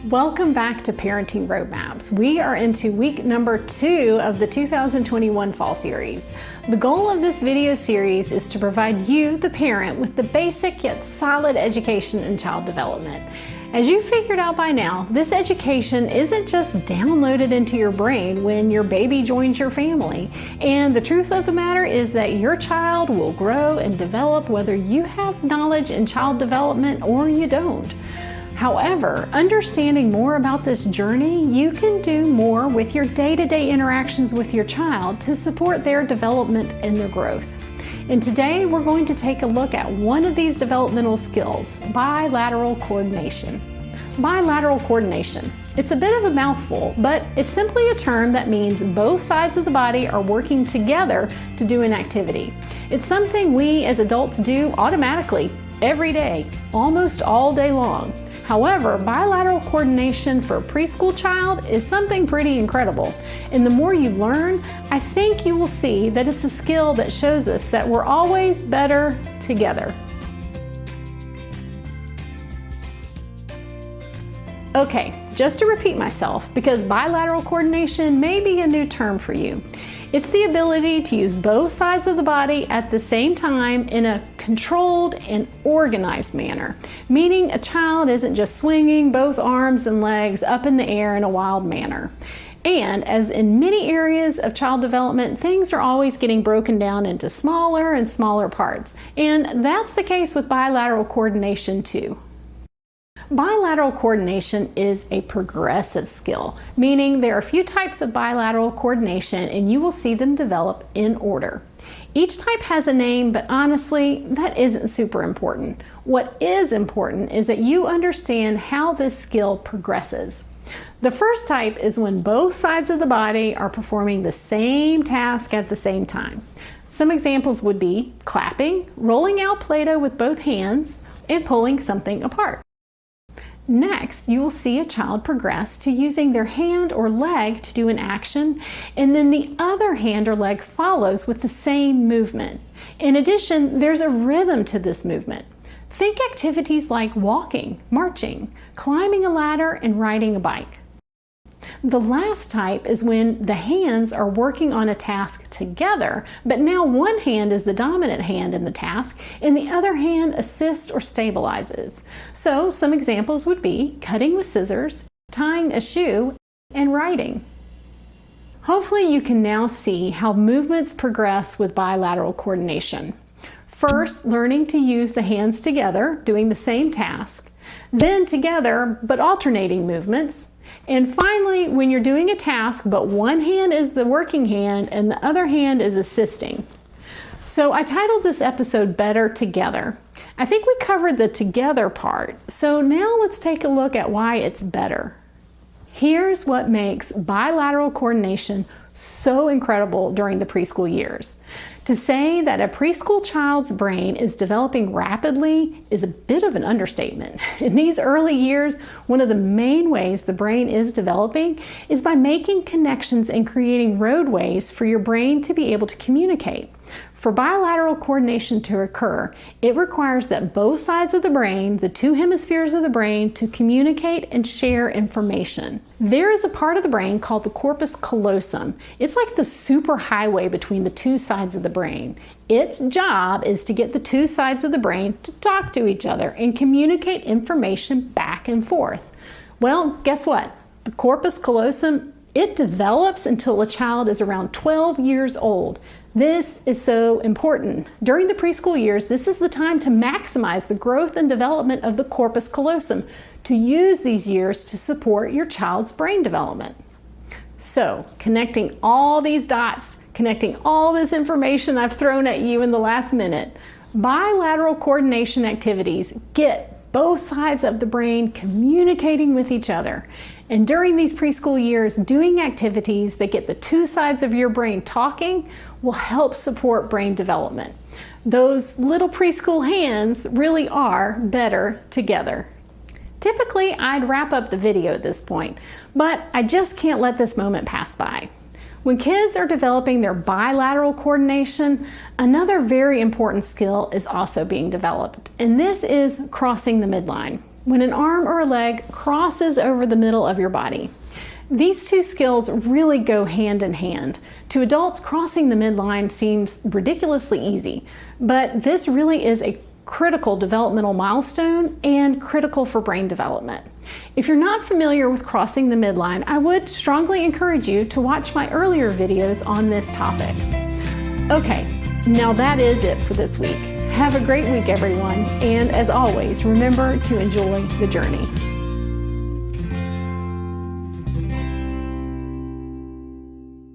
Welcome back to Parenting Roadmaps. We are into week number 2 of the 2021 fall series. The goal of this video series is to provide you, the parent, with the basic yet solid education in child development. As you figured out by now, this education isn't just downloaded into your brain when your baby joins your family. And the truth of the matter is that your child will grow and develop whether you have knowledge in child development or you don't. However, understanding more about this journey, you can do more with your day-to-day interactions with your child to support their development and their growth. And today we're going to take a look at one of these developmental skills, bilateral coordination. Bilateral coordination. It's a bit of a mouthful, but it's simply a term that means both sides of the body are working together to do an activity. It's something we as adults do automatically, every day, almost all day long. However, bilateral coordination for a preschool child is something pretty incredible. And the more you learn, I think you will see that it's a skill that shows us that we're always better together. Okay, just to repeat myself, because bilateral coordination may be a new term for you. It's the ability to use both sides of the body at the same time in a controlled and organized manner, meaning a child isn't just swinging both arms and legs up in the air in a wild manner. And as in many areas of child development, things are always getting broken down into smaller and smaller parts. And that's the case with bilateral coordination too. Bilateral coordination is a progressive skill, meaning there are a few types of bilateral coordination and you will see them develop in order. Each type has a name, but honestly, that isn't super important. What is important is that you understand how this skill progresses. The first type is when both sides of the body are performing the same task at the same time. Some examples would be clapping, rolling out Play-Doh with both hands, and pulling something apart. Next, you will see a child progress to using their hand or leg to do an action, and then the other hand or leg follows with the same movement. In addition, there's a rhythm to this movement. Think activities like walking, marching, climbing a ladder, and riding a bike. The last type is when the hands are working on a task together, but now one hand is the dominant hand in the task and the other hand assists or stabilizes. So some examples would be cutting with scissors, tying a shoe, and writing. Hopefully you can now see how movements progress with bilateral coordination. First, learning to use the hands together, doing the same task, then together but alternating movements, and finally, when you're doing a task, but one hand is the working hand and the other hand is assisting. So I titled this episode Better Together. I think we covered the together part, so now let's take a look at why it's better. Here's what makes bilateral coordination so incredible during the preschool years. To say that a preschool child's brain is developing rapidly is a bit of an understatement. In these early years, one of the main ways the brain is developing is by making connections and creating roadways for your brain to be able to communicate. For bilateral coordination to occur, it requires that both sides of the brain, the two hemispheres of the brain, to communicate and share information. There is a part of the brain called the Corpus Callosum. It's like the superhighway between the two sides of the brain. Its job is to get the two sides of the brain to talk to each other and communicate information back and forth. Well, guess what? The Corpus Callosum, it develops until a child is around 12 years old. This is so important. During the preschool years, this is the time to maximize the growth and development of the corpus callosum, to use these years to support your child's brain development. So, connecting all these dots, connecting all this information I've thrown at you in the last minute, bilateral coordination activities get both sides of the brain communicating with each other. And during these preschool years, doing activities that get the two sides of your brain talking will help support brain development. Those little preschool hands really are better together. Typically, I'd wrap up the video at this point, but I just can't let this moment pass by. When kids are developing their bilateral coordination, another very important skill is also being developed, and this is crossing the midline. when an arm or a leg crosses over the middle of your body. These two skills really go hand in hand. To adults, crossing the midline seems ridiculously easy, but this really is a critical developmental milestone and critical for brain development. If you're not familiar with crossing the midline, I would strongly encourage you to watch my earlier videos on this topic. Okay, now that is it for this week. Have a great week, everyone, and as always, remember to enjoy the journey.